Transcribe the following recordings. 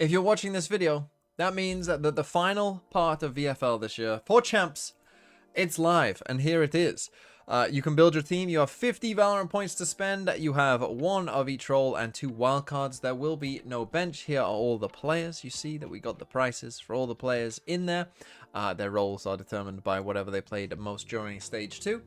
If you're watching this video, that means that the final part of VFL this year for Champs, it's live, and here it is. You can build your team. You have 50 Valorant points to spend. You have one of each role and 2 wildcards. There will be no bench. Here are all the players. You see that we got the prices for all the players in there. Their roles are determined by whatever they played most during Stage 2.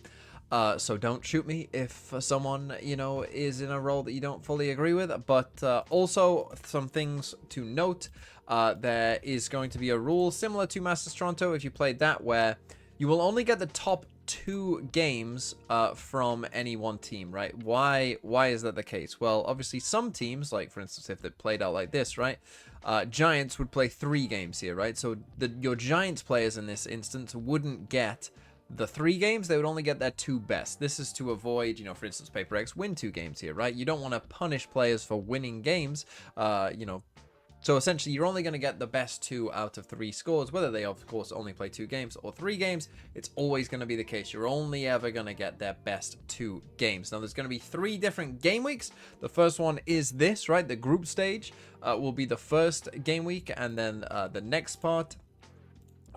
So don't shoot me if someone, is in a role that you don't fully agree with. But also some things to note. There is going to be a rule similar to Masters Toronto if you played that, where you will only get the top 2 games from any one team, right? Why is that the case? Well, obviously some teams, like for instance if they played out like this, right, Giants would play 3 games here, right? So your Giants players in this instance wouldn't get the 3 games. They would only get their 2 best. This is to avoid, for instance, Paper X win 2 games here, right? You don't want to punish players for winning games, so essentially, you're only going to get the best 2 out of 3 scores, whether they, of course, only play 2 games or 3 games. It's always going to be the case. You're only ever going to get their best 2 games. Now, there's going to be 3 different game weeks. The first one is this, right? The group stage will be the first game week, and then the next part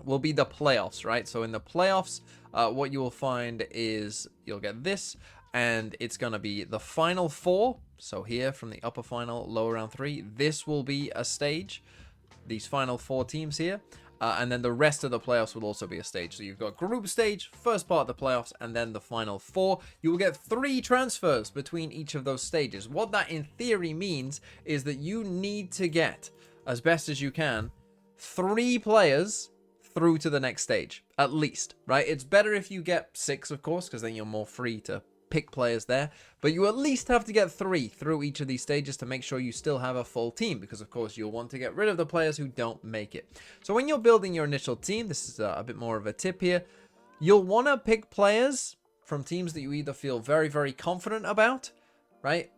will be the playoffs, right? So in the playoffs, what you will find is you'll get this, and it's going to be the final 4. So here from the upper final, lower round 3, this will be a stage. These final 4 teams here. And then the rest of the playoffs will also be a stage. So you've got group stage, first part of the playoffs, and then the final 4. You will get 3 transfers between each of those stages. What that in theory means is that you need to get, as best as you can, 3 players through to the next stage, at least, right? It's better if you get 6, of course, because then you're more free to pick players there, but you at least have to get 3 through each of these stages to make sure you still have a full team, because of course you'll want to get rid of the players who don't make it. So when you're building your initial team, this is a bit more of a tip here, you'll want to pick players from teams that you either feel very, very confident about, right?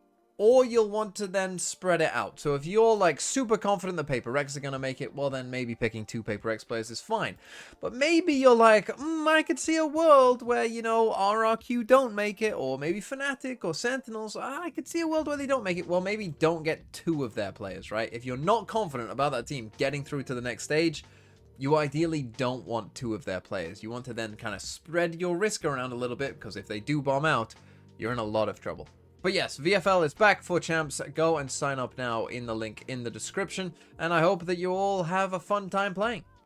Or you'll want to then spread it out. So if you're like super confident that Paper X are going to make it, well then maybe picking 2 Paper X players is fine. But maybe you're like, I could see a world where, RRQ don't make it, or maybe Fnatic or Sentinels. I could see a world where they don't make it. Well, maybe don't get 2 of their players, right? If you're not confident about that team getting through to the next stage, you ideally don't want 2 of their players. You want to then kind of spread your risk around a little bit, because if they do bomb out, you're in a lot of trouble. But yes, VFL is back for Champs. Go and sign up now in the link in the description, and I hope that you all have a fun time playing.